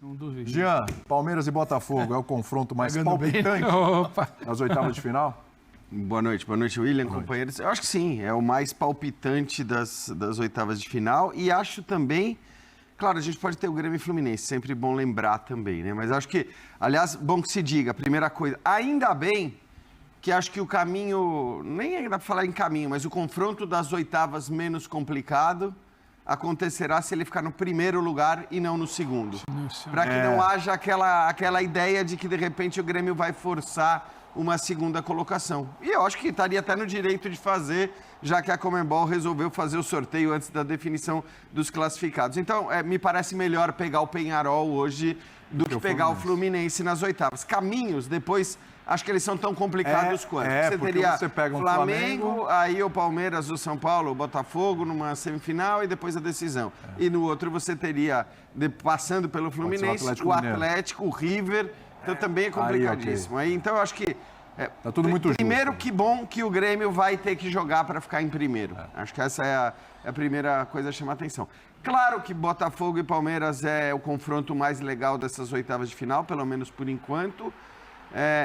Não duvido. Jean, Palmeiras e Botafogo é o confronto mais palpitante das oitavas de final? Boa noite, William, companheiros. Eu acho que sim, é o mais palpitante das oitavas de final. E acho também, claro, a gente pode ter o Grêmio e Fluminense, sempre bom lembrar também, né? Mas acho que, aliás, bom que se diga, a primeira coisa, ainda bem que acho que o caminho, nem dá para falar em caminho, mas o confronto das oitavas menos complicado acontecerá se ele ficar no primeiro lugar e não no segundo. Para que não haja aquela ideia de que, de repente, o Grêmio vai forçar uma segunda colocação. E eu acho que estaria até no direito de fazer, já que a Conmebol resolveu fazer o sorteio antes da definição dos classificados. Então, me parece melhor pegar o Peñarol hoje do que pegar o Fluminense nas oitavas. Caminhos, depois, acho que eles são tão complicados quanto. Você teria você pega um Flamengo, aí o Palmeiras, o São Paulo, o Botafogo numa semifinal e depois a decisão. E no outro você teria, passando pelo Fluminense, o Atlético, o River. Então também é complicadíssimo. Aí, então eu acho que tá tudo muito primeiro, justo. Que bom que o Grêmio vai ter que jogar para ficar em primeiro. Acho que essa é a primeira coisa a chamar a atenção. Claro que Botafogo e Palmeiras é o confronto mais legal dessas oitavas de final, pelo menos por enquanto.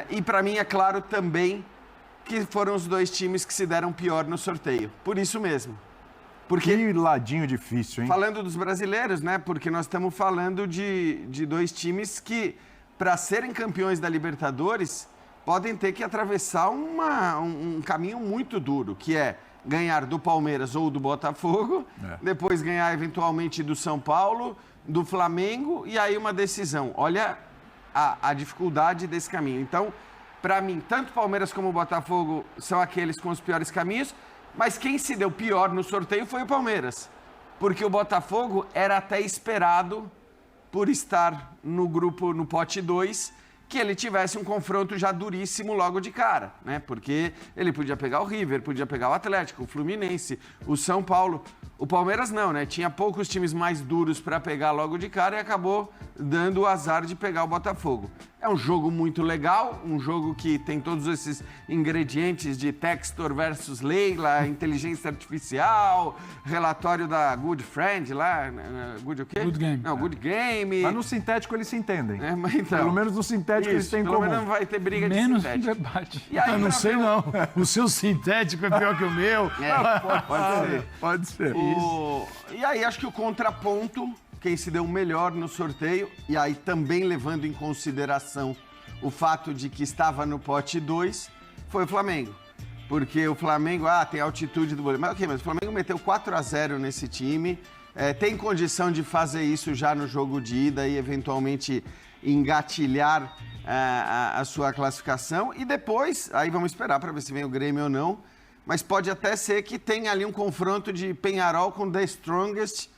E para mim é claro também que foram os dois times que se deram pior no sorteio. Por isso mesmo. Porque, que ladinho difícil, hein? Falando dos brasileiros, né? Porque nós estamos falando de dois times que, para serem campeões da Libertadores, podem ter que atravessar um caminho muito duro, que é ganhar do Palmeiras ou do Botafogo, depois ganhar eventualmente do São Paulo, do Flamengo e aí uma decisão. Olha a dificuldade desse caminho. Então, para mim, tanto Palmeiras como Botafogo são aqueles com os piores caminhos, mas quem se deu pior no sorteio foi o Palmeiras, porque o Botafogo era até esperado por estar no grupo, no pote 2, que ele tivesse um confronto já duríssimo logo de cara, né? Porque ele podia pegar o River, podia pegar o Atlético, o Fluminense, o São Paulo. O Palmeiras não, né? Tinha poucos times mais duros para pegar logo de cara e acabou dando o azar de pegar o Botafogo. É um jogo muito legal, um jogo que tem todos esses ingredientes de Textor versus Leila, inteligência artificial, relatório da Good Friend lá, Good o quê? Good Game. Não, Good Game. Mas no sintético eles se entendem. Mas então, pelo menos no sintético eles têm em comum. Pelo menos não vai ter briga de menos sintético. debate. E aí, Eu não sei não. O seu sintético é pior que o meu. Pode ser. Pode ser. E aí acho que o contraponto, quem se deu melhor no sorteio, e aí também levando em consideração o fato de que estava no pote 2, foi o Flamengo. Porque o Flamengo, tem altitude do goleiro. Mas o Flamengo meteu 4-0 nesse time, tem condição de fazer isso já no jogo de ida e eventualmente engatilhar a sua classificação. E depois, aí vamos esperar para ver se vem o Grêmio ou não, mas pode até ser que tenha ali um confronto de Peñarol com The Strongest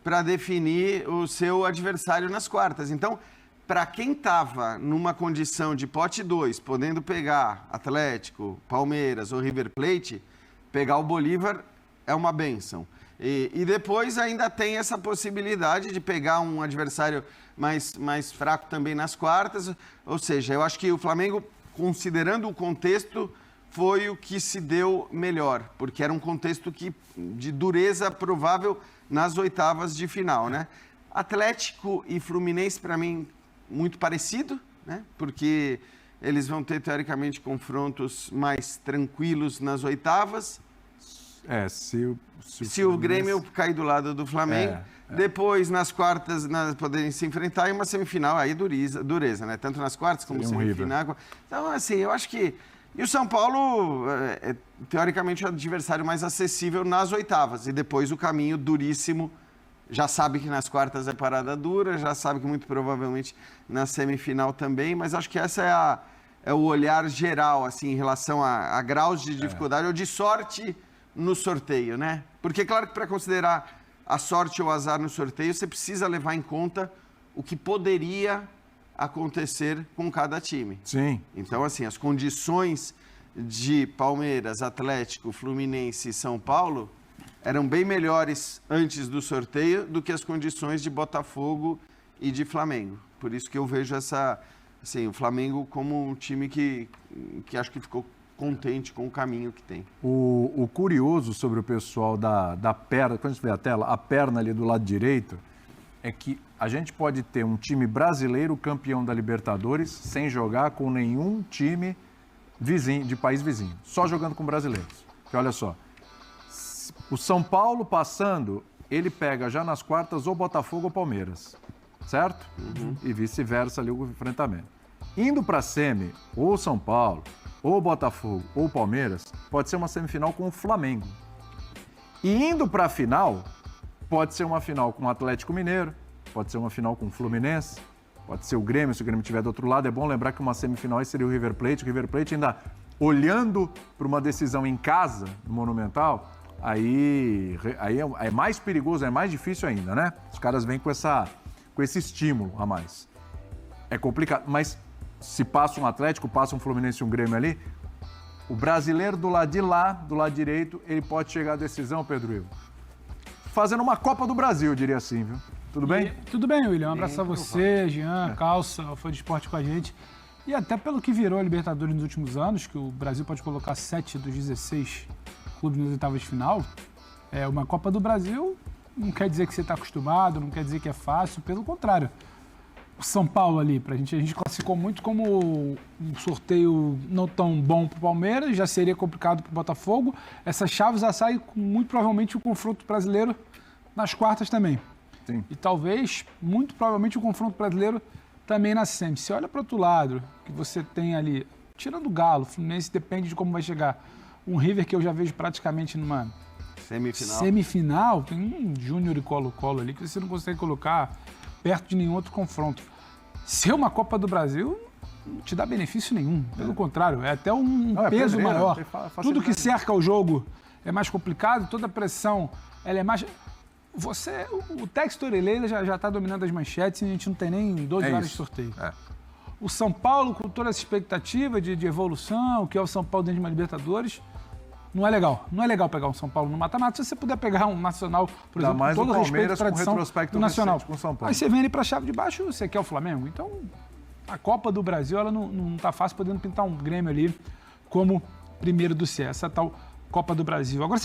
para definir o seu adversário nas quartas. Então, para quem estava numa condição de pote 2, podendo pegar Atlético, Palmeiras ou River Plate, pegar o Bolívar é uma bênção. E depois ainda tem essa possibilidade de pegar um adversário mais fraco também nas quartas. Ou seja, eu acho que o Flamengo, considerando o contexto, foi o que se deu melhor, porque era um contexto de dureza provável nas oitavas de final, né? Atlético e Fluminense, para mim, muito parecido, né? Porque eles vão ter, teoricamente, confrontos mais tranquilos nas oitavas. Se o Grêmio cair do lado do Flamengo, depois nas quartas poderem se enfrentar em uma semifinal, aí dureza, né? Tanto nas quartas como semifinal. Então, assim, eu acho que... E o São Paulo teoricamente, o adversário mais acessível nas oitavas. E depois o caminho duríssimo. Já sabe que nas quartas é parada dura, já sabe que muito provavelmente na semifinal também. Mas acho que essa é o olhar geral, assim, em relação a graus de dificuldade ou de sorte no sorteio, né? Porque, claro que para considerar a sorte ou o azar no sorteio, você precisa levar em conta o que poderia acontecer com cada time. Sim. Então, assim, as condições de Palmeiras, Atlético, Fluminense e São Paulo eram bem melhores antes do sorteio do que as condições de Botafogo e de Flamengo. Por isso que eu vejo o Flamengo como um time que acho que ficou contente com o caminho que tem. O curioso sobre o pessoal da perna, quando a gente vê a tela, a perna ali do lado direito, é que a gente pode ter um time brasileiro campeão da Libertadores sem jogar com nenhum time vizinho, de país vizinho, só jogando com brasileiros. Porque olha só, o São Paulo passando, ele pega já nas quartas ou Botafogo ou Palmeiras, certo? E vice-versa ali o enfrentamento. Indo para a semi, ou São Paulo, ou Botafogo, ou Palmeiras, pode ser uma semifinal com o Flamengo. E indo para a final, pode ser uma final com o Atlético Mineiro, pode ser uma final com o Fluminense, pode ser o Grêmio, se o Grêmio estiver do outro lado. É bom lembrar que uma semifinal seria o River Plate. O River Plate ainda olhando para uma decisão em casa, no Monumental, aí é mais perigoso, é mais difícil ainda, né? Os caras vêm com esse estímulo a mais. É complicado, mas se passa um Atlético, passa um Fluminense e um Grêmio ali, o brasileiro do lado de lá, do lado direito, ele pode chegar à decisão, Pedro Ivo, fazendo uma Copa do Brasil, eu diria assim, viu? Tudo bem? Tudo bem, William. Um abraço a você, Jean, Calça, foi de esporte com a gente. E até pelo que virou a Libertadores nos últimos anos, que o Brasil pode colocar 7 dos 16 clubes nas oitavas de final, uma Copa do Brasil não quer dizer que você está acostumado, não quer dizer que é fácil, pelo contrário. O São Paulo ali, a gente classificou muito como um sorteio não tão bom para o Palmeiras, já seria complicado para o Botafogo. Essa chave já sai com muito provavelmente o confronto brasileiro nas quartas também. Sim. E talvez, muito provavelmente, o confronto brasileiro também na semi. Você olha para o outro lado, que você tem ali, tirando o Galo, o Fluminense depende de como vai chegar. Um River que eu já vejo praticamente numa semifinal, tem um Júnior e Colo-Colo ali que você não consegue colocar perto de nenhum outro confronto. Ser uma Copa do Brasil não te dá benefício nenhum. Pelo contrário, é até um peso maior. Tudo que cerca o jogo é mais complicado, toda a pressão ela é mais... O Textor Eleila já está dominando as manchetes e a gente não tem nem 12 horas de sorteio. O São Paulo, com toda essa expectativa de evolução, que é o São Paulo dentro de uma Libertadores, não é legal. Não é legal pegar um São Paulo no mata-mata. Se você puder pegar um Nacional, por exemplo, com todo o respeito à tradição do Nacional. Com São Paulo. Aí você vem ali para a chave de baixo, você quer o Flamengo. Então, a Copa do Brasil, ela não está fácil, podendo pintar um Grêmio ali como primeiro do CS. Essa tal Copa do Brasil. Agora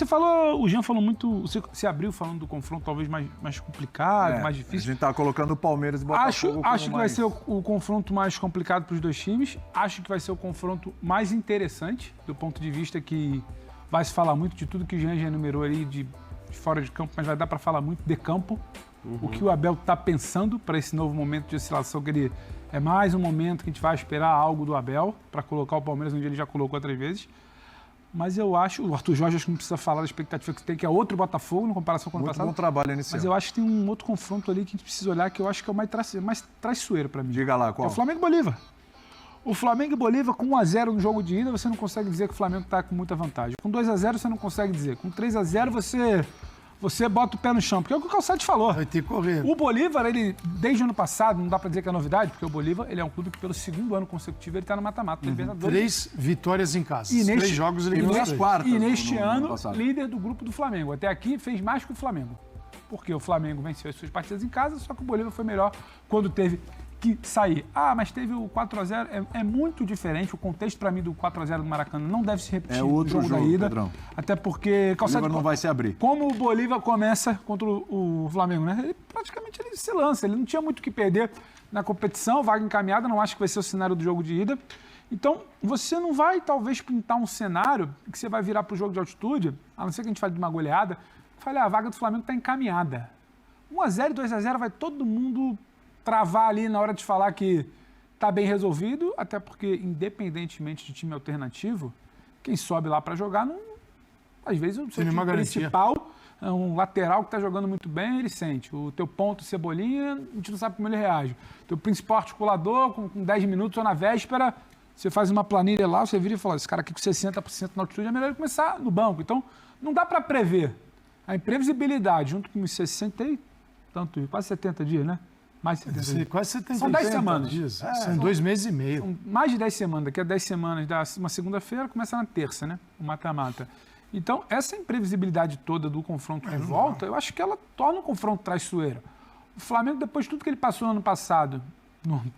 o Jean falou muito, você abriu falando do confronto talvez mais complicado, mais difícil. A gente tá colocando o Palmeiras e Botafogo Acho que vai ser o confronto mais complicado para os dois times. Acho que vai ser o confronto mais interessante, do ponto de vista que vai se falar muito de tudo que o Jean já enumerou ali de fora de campo, mas vai dar para falar muito de campo. O que o Abel está pensando para esse novo momento de oscilação, que ele é mais um momento que a gente vai esperar algo do Abel para colocar o Palmeiras onde ele já colocou outras vezes. Mas eu acho, o Arthur Jorge acho que não precisa falar da expectativa que tem, que é outro Botafogo, na comparação com o ano passado. Muito bom trabalho inicial. Mas eu acho que tem um outro confronto ali que a gente precisa olhar, que eu acho que é o mais traiçoeiro para mim. Diga lá, qual? É o Flamengo e Bolívar. O Flamengo e Bolívar, com 1-0 no jogo de ida, você não consegue dizer que o Flamengo está com muita vantagem. Com 2-0, você não consegue dizer. Com 3-0, você bota o pé no chão, porque é o que o Calçade falou. Vai ter que correr. O Bolívar, ele, desde o ano passado, não dá para dizer que é novidade, porque o Bolívar, ele é um clube que pelo segundo ano consecutivo, ele está no mata-mata. 3 vitórias em casa. E 3 jogos ele ganhou. E neste ano, líder do grupo do Flamengo. Até aqui, fez mais que o Flamengo. Porque o Flamengo venceu as suas partidas em casa, só que o Bolívar foi melhor quando teve que sair. Mas teve o 4-0, é muito diferente. O contexto, para mim, do 4-0 do Maracanã não deve se repetir no jogo da ida. Pedrão. Até porque... O Bolívar não vai se abrir. Como o Bolívar começa contra o Flamengo, né? Ele praticamente se lança. Ele não tinha muito o que perder na competição, vaga encaminhada, não acho que vai ser o cenário do jogo de ida. Então, você não vai, talvez, pintar um cenário que você vai virar para o jogo de altitude, a não ser que a gente fale de uma goleada, fale, a vaga do Flamengo está encaminhada. 1-0 e 2-0 vai todo mundo travar ali na hora de falar que está bem resolvido, até porque, independentemente de time alternativo, quem sobe lá para jogar, às vezes o seu time principal, um lateral que está jogando muito bem, ele sente. O teu ponto Cebolinha, a gente não sabe como ele reage. O teu principal articulador, com 10 minutos ou na véspera, você faz uma planilha lá, você vira e fala, esse cara aqui com 60% na altitude é melhor ele começar no banco. Então, não dá para prever. A imprevisibilidade, junto com os 60 e tanto, quase 70 dias, né? Mais de 70 dias. Quase 70 São 10 semanas. Dias. São 2 meses e meio. São mais de 10 semanas. Daqui a 10 semanas, dá uma segunda-feira, começa na terça, né? O mata-mata. Então, essa imprevisibilidade toda do confronto de volta, eu acho que ela torna o confronto traiçoeiro. O Flamengo, depois de tudo que ele passou no ano passado,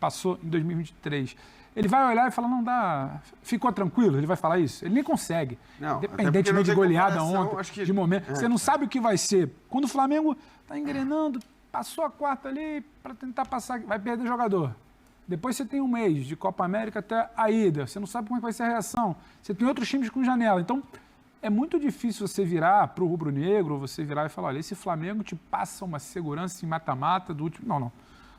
passou em 2023, ele vai olhar e falar, não dá, ficou tranquilo, ele vai falar isso? Ele nem consegue. Não, independentemente de goleada ontem, de momento. Você não sabe o que vai ser. Quando o Flamengo está engrenando, passou a quarta ali para tentar passar, vai perder jogador. Depois você tem um mês de Copa América até a ida, você não sabe como é que vai ser a reação. Você tem outros times com janela. Então, é muito difícil você virar para o rubro-negro, você virar e falar, olha, esse Flamengo te passa uma segurança em mata-mata do último... Não.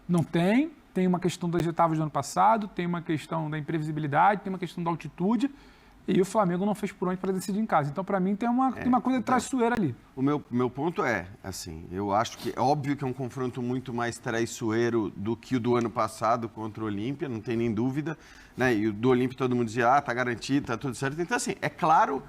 Não tem. Tem uma questão das oitavas do ano passado, tem uma questão da imprevisibilidade, tem uma questão da altitude, e o Flamengo não fez por onde para decidir em casa. Então, para mim, tem uma coisa traiçoeira ali. O meu ponto é, assim, eu acho que é óbvio que é um confronto muito mais traiçoeiro do que o do ano passado contra o Olímpia, não tem nem dúvida, né? E o do Olímpia todo mundo dizia, tá garantido, tá tudo certo. Então, assim, é claro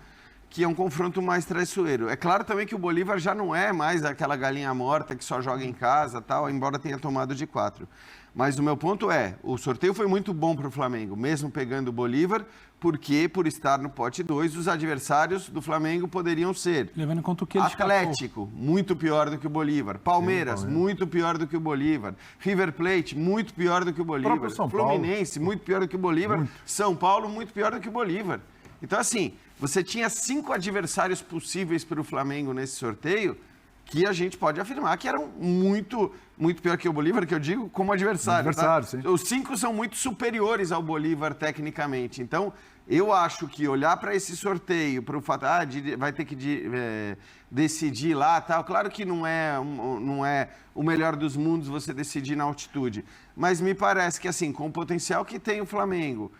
que é um confronto mais traiçoeiro. É claro também que o Bolívar já não é mais aquela galinha morta que só joga em casa, tal, embora tenha tomado de 4. Mas o meu ponto é, o sorteio foi muito bom para o Flamengo, mesmo pegando o Bolívar, porque por estar no pote 2, os adversários do Flamengo poderiam ser Levando em conta o que ele Atlético, muito pior do que o Bolívar. Palmeiras, muito pior do que o Bolívar. River Plate, muito pior do que o Bolívar. Próprio São Paulo. Fluminense, muito pior do que o Bolívar. São Paulo, muito pior do que o Bolívar. Então, assim, você tinha 5 adversários possíveis para o Flamengo nesse sorteio que a gente pode afirmar que eram muito pior que o Bolívar, que eu digo como adversário. Tá? Sim. Os 5 são muito superiores ao Bolívar tecnicamente. Então, eu acho que olhar para esse sorteio, para o fato, vai ter que decidir lá, tal. Claro que não é o melhor dos mundos você decidir na altitude, mas me parece que, assim, com o potencial que tem o Flamengo,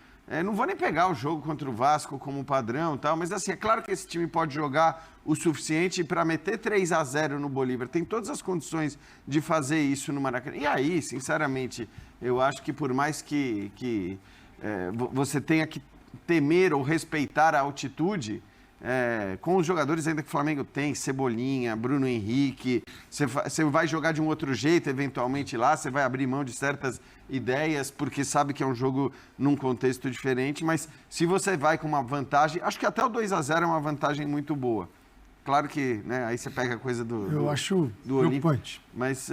não vou nem pegar o jogo contra o Vasco como padrão, tal, mas assim, é claro que esse time pode jogar o suficiente para meter 3-0 no Bolívar. Tem todas as condições de fazer isso no Maracanã. E aí, sinceramente, eu acho que por mais que você tenha que temer ou respeitar a altitude, com os jogadores ainda que o Flamengo tem, Cebolinha, Bruno Henrique, você vai jogar de um outro jeito, eventualmente lá, você vai abrir mão de certas ideias, porque sabe que é um jogo num contexto diferente, mas se você vai com uma vantagem, acho que até o 2-0 é uma vantagem muito boa. Claro que, né, aí você pega a coisa Eu acho preocupante. Mas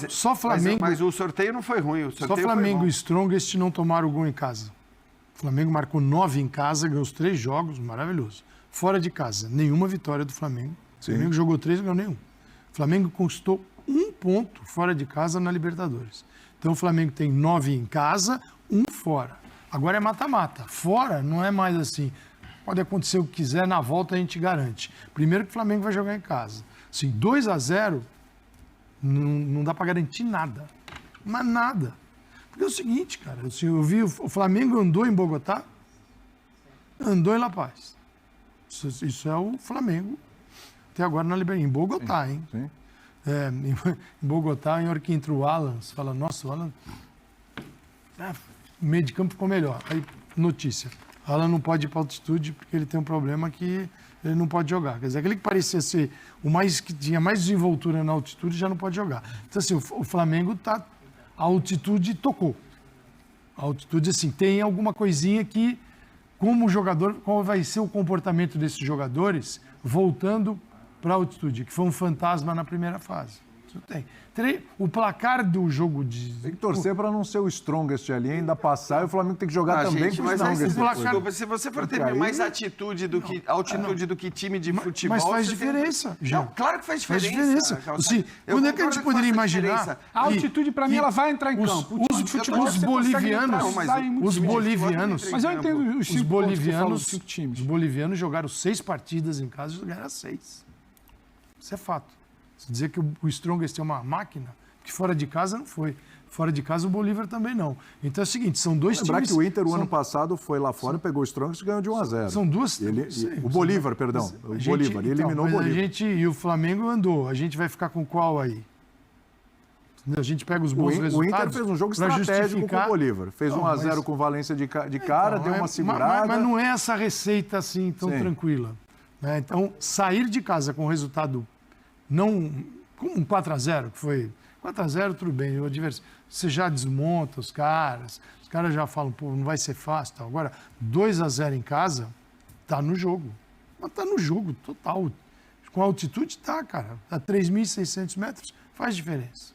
só Flamengo. Mas o sorteio não foi ruim. Só Flamengo e Strongest não tomaram gol em casa. O Flamengo marcou 9 em casa, ganhou os 3 jogos, maravilhoso. Fora de casa, nenhuma vitória do Flamengo. O Flamengo jogou 3 e ganhou nenhum. O Flamengo conquistou 1 ponto fora de casa na Libertadores. Então o Flamengo tem 9 em casa, 1 fora. Agora é mata-mata. Fora não é mais assim. Pode acontecer o que quiser, na volta a gente garante. Primeiro que o Flamengo vai jogar em casa. Assim, 2-0, não dá para garantir nada. Mas nada. Porque é o seguinte, cara, assim, eu vi o Flamengo andou em Bogotá, andou em La Paz. Isso é o Flamengo até agora na Libertadores. Em Bogotá, hein? Sim. Em Bogotá, em hora que entra o Alan, você fala, nossa, o Alan... o meio de campo ficou melhor. Aí, notícia. O Alan não pode ir para altitude porque ele tem um problema que ele não pode jogar. Quer dizer, aquele que parecia ser que tinha mais desenvoltura na altitude já não pode jogar. Então, assim, o Flamengo tá... A altitude tocou. A altitude, assim, tem alguma coisinha que, como jogador, qual vai ser o comportamento desses jogadores voltando para a altitude, que foi um fantasma na primeira fase. Isso tem. O placar do jogo de... Tem que torcer para não ser o Strongest ali, ainda passar, e o Flamengo tem que jogar também com o Strongest. Desculpa, se você for ter mais altitude do que time de futebol... Mas faz diferença, já. Não, claro que faz diferença. Faz diferença. Assim, quando é que a gente poderia imaginar... A altitude, para mim, ela vai entrar em campo. Os bolivianos... Mas eu entendo os 5 times. Os bolivianos jogaram 6 partidas em casa e ganharam 6. Isso é fato. Se dizer que o Strongest é uma máquina, que fora de casa não foi. Fora de casa o Bolívar também não. Então é o seguinte, são 2 times... Lembrar que o Inter, o ano passado, foi lá fora, pegou o Strongest e ganhou de 1-0. São 2... O Bolívar, perdão. O Bolívar, ele eliminou o Bolívar. E o Flamengo andou. A gente vai ficar com qual aí? A gente pega os bons resultados... O Inter fez um jogo estratégico com o Bolívar. Fez 1-0 com o Valência de cara, deu uma segurada... Mas não é essa receita assim tão tranquila. Né? Então, sair de casa com resultado... Não, como um 4-0, que foi 4-0, tudo bem, você já desmonta os caras já falam, pô, não vai ser fácil. Tal. Agora, 2-0 em casa, tá no jogo. Mas tá no jogo total. Com a altitude, tá, cara. A 3.600 metros faz diferença.